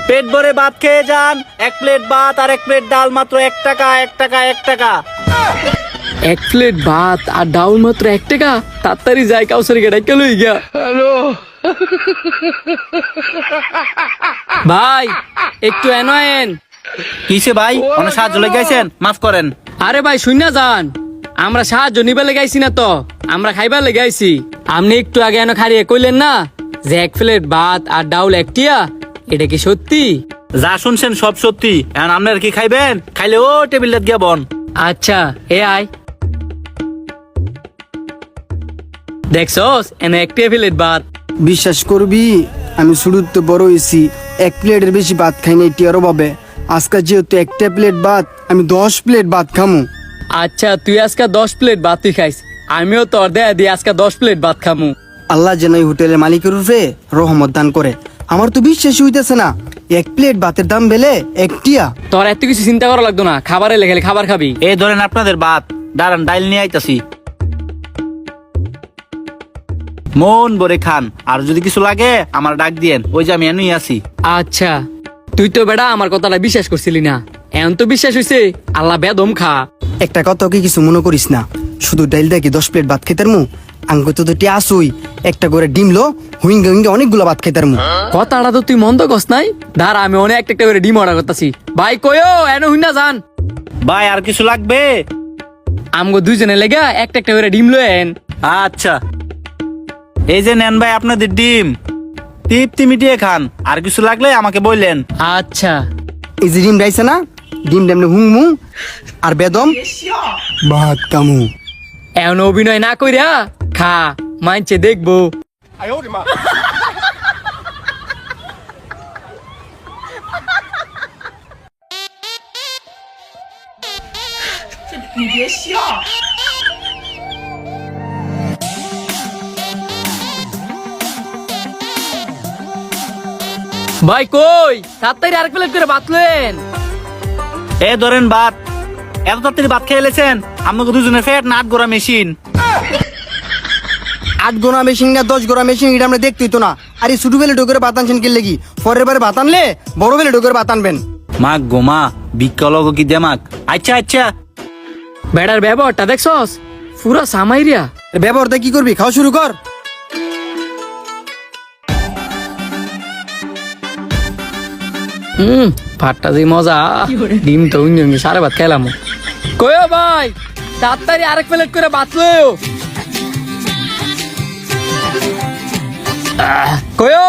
পেট ভরে ভাত খেয়ে যান। 1 প্লেট ভাত আর 1 প্লেট ডাল মাত্র 1 টাকা, 1 টাকা, 1 টাকা। 1 প্লেট ভাত আর ডাউল মাত্র 1 টাকা। তাড়াতাড়ি যাই কাউসারি গাড়ি কে লই গিয়া। হ্যালো ভাই, একটু এনয়েন। কিসে ভাই? অনেক সাহায্য লেগে গেছেন, মাফ করেন। আরে ভাই শুন না যান, আমরা সাহায্য নিবে লেগাইছি না তো, আমরা খাইবার লেগাইছি। আপনি একটু আগে এনে খারিয়ে কইলেন না যে 1 প্লেট ভাত আর ডাউল 1 টিয়া, এটা কি সত্যি? যা শুনছেন সব সত্যি। এখন আপনার কি খাইবেন? খাইলে ও টেবিলে গিয়া বন। আচ্ছা এ আয়, দেখছস এনে 1 প্লেট ভাত। বিশ্বাস করবি, আমি শুরুতে বড় হয়েছি 1 প্লেটের বেশি ভাত খাই না টিয়ারও ভাবে। আজকে যেহেতু 1টা প্লেট ভাত, আমি 10 প্লেট ভাত খামু। আচ্ছা তুই আজকে 10 প্লেট ভাত তুই খাইস, আমিও তোর দেয়া দিয়ে আজকে 10 প্লেট ভাত খামু। আল্লাহ যেন এই হোটেলের মালিকের উপরে রহমত দান করে। আমার তো বিশ্বাসই হইতেছে না 1 প্লেট ভাতের দাম বেলে 1 টিয়া। তোর এত কিছু চিন্তা করা লাগতো না, খাবারে লেগে খাবার খাবি। এই ধরেন আপনাদের ভাত, দাঁড়ান ডাইল নিয়ে আইতাছি। মন ভরে খান, আর যদি কিছু লাগে আমার ডাক দিয়েন, ওই যে আমি এনুই আছি। আচ্ছা তুই তো বেটা আমার কথাটা বিশ্বাস করছিলি না, এখন তো বিশ্বাস হইছে। আল্লাহ বেদম খা। একটা কথা কি কিছু মনে করিস না, শুধু ডাইল দেখি 10 প্লেট ভাত খেতার মু। আঙ্গ তো টিয়া আসুই, একটা করে ডিম লো, হুইঙ্গে হুইঙ্গে অনেকগুলো ভাত খেতার মু। কথাটা তো তুই মন্দ কস নাই। দাঁড়া আমি অনেক একটা করে ডিম অর্ডার করতেছি। ভাই কয়ও এনে হইনা যান। ভাই আর কিছু লাগবে? আমগো দুইজনে লেগা একটা একটা করে ডিম লয়েন। আচ্ছা এই যে নেন ভাই আপনাদের ডিম, তৃপ্তি মিটিয়ে খান। আর কিছু লাগলে আমাকে বললেন। আচ্ছা এই যে ডিম রাইছে না, ডিম ডেমনে হুংমু আর বেদম ভাত কামু। এখন অভিনয় না কইরা খা, মানছে দেখবো। ভাই কই, তাড়াতাড়ি আরেক প্লেট করে ভাত লয়েন। এ ধরেন ভাত। এত তাড়াতাড়ি ভাত খেয়ে এলেছেন? আমাকে দুজনের ফ্যাট না 8 গোড়া মেশিন। 8 গোনা মেশিন না 10 গোনা মেশিন, এটা আমরা দেখতেই তো না। আর এই ছোট বেলে ডোকের ভাত আনছেন কি লেগি? পরের বারে ভাত আনলে বড় বেলে ডোকের ভাত আনবেন। মা গো মা, বিকলগ কি দেমাক। আচ্ছা আচ্ছা বেড়ার ব্যবহারটা দেখছস, পুরা সামাইরিয়া। ব্যবহারটা কি করবি? খাওয়া শুরু কর। ভাতটা যে মজা, ডিম তো উনি সারে ভাত খাইলাম। কয়ো ভাই, তাড়াতাড়ি আরেক প্লেট করে ভাত লয়ো। কয়ো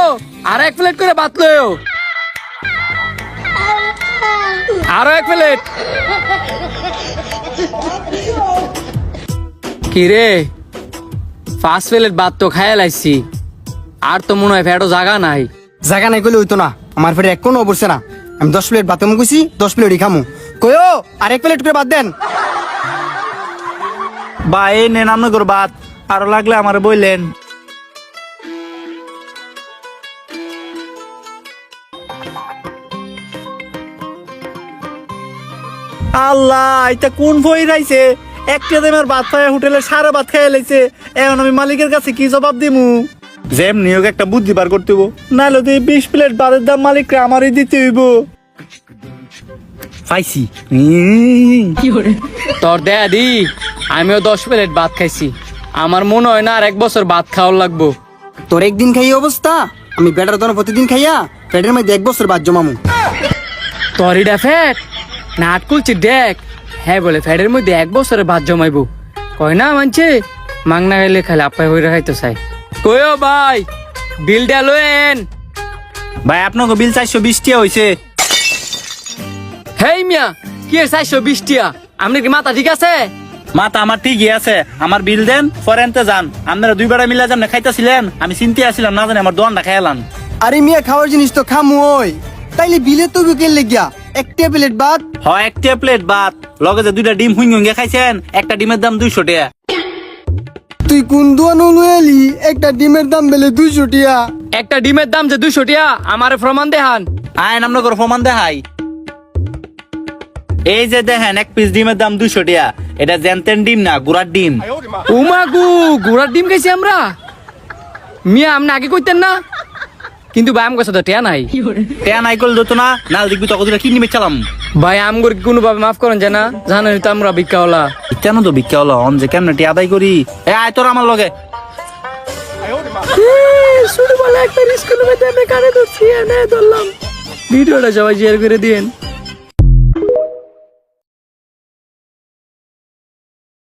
আরেক প্লেট করে ভাত লয়ো। আরো 1 প্লেট। কি রে, 5 প্লেট ভাত তো খাইয়া লাইছি, আর তো মনে হয় ফেটো জায়গা নাই। জায়গা নাই কইলে হইতো না, আমার পেটে এক কোনো অবস্থা না। আমি 10 প্লেট ভাত কইছি, 10 প্লেটই খামু। কয়ো আর 1 প্লেট করে ভাত দেন। ভাই এই নেন আপনার ভাত, আরো লাগলে আমার বললেন। আল্লাহ, এটা কোন বই রাইছে? একটা দেমের ভাত পায় হোটেলে সারা ভাত খাইয়া লাইছে। এখন আমি মালিকের কাছে কি জবাব দিমু? যেম নিয়োগ একটা বুদ্ধি বার করতে হইব, নাহলে তো 20 প্লেট ভাতের দাম মালিককে আমারই দিতে হইব। পাইছি। তোর দেয়া দি, আমিও 10 প্লেট ভাত খাইছি। আমার মনে হয় না আর 1 বছর ভাত খাওয়ার লাগবো। তোর একদিন খাই অবস্থা, আমি বেটার দন প্রতিদিন খাইয়া পেটের মধ্যে 1 বছর ভাত জমামু। তোর এটা ফ্যাট না আটকুলছি দেখ। হ্যাঁ বলে ফ্যাটের মধ্যে 1 বছরে ভাত জমাইবো, কয় না মানছে। মাংনা খাইলে খাইলে আপাই হইরা খাইতো চাই। কয়ো ভাই, বিলটা লয়েন। ভাই আপনাকে বিল 420 টাকা হইছে। হেই মিয়া, কি 420 টিয়া? আপনি কি মাথা ঠিক আছে? মাথা আমার ঠিকই আছে। আমার বিল দেন, পরে আনতে যান। আপনারা 2 বেড়া মিলা যান খাইতেছিলেন, আমি চিন্তা আসছিলাম না জানি আমার দোয়ানটা খাইলাম। আরে মিয়া, খাওয়ার জিনিস তো খামু ওই, তাইলে বিলে তো বিকেল লেগিয়া 1টা প্লেট ভাত। হয় 1টা প্লেট ভাত, লগে যে 2টা ডিম হুইঙ্গে খাইছেন, একটা ডিমের দাম 200 টাকা। তুই কোন দোয়ানো লইলি? একটা ডিমের দাম বেলে 200 টিয়া। একটা ডিমের দাম যে 200 টিয়া, আমার প্রমাণ দেখান। আইন আমরা করে প্রমাণ দেখাই। এই যে দেখেন, 1 পিস ডিমের দাম 200 টাকা। এটা জেনতেন ডিম না, গুড়ার ডিম। উমাগু, ঘোড়ার ডিম খাইছি আমরা। মিয়া আপনি আগে কইতেন না? কিন্তু ভাই আমার কাছে তো টিয়া নাই। টেয়া নাই করলে তো না, নাল দেখবি তখন দুটা কিডনি বেচালাম। ভাই আমগর কোনোভাবে মাফ করেন যে না, জানেন তো আমরা ভিক্ষাওয়ালা। কেন তো ভিক্ষা হলো অন যে কেমনে টিয়া আদায় করি। আয় তোর আমার লগে। ছোটবেলা একটা স্কুলে কানে ধরছি, ধরলাম। ভিডিওটা সবাই শেয়ার করে দিয়েন।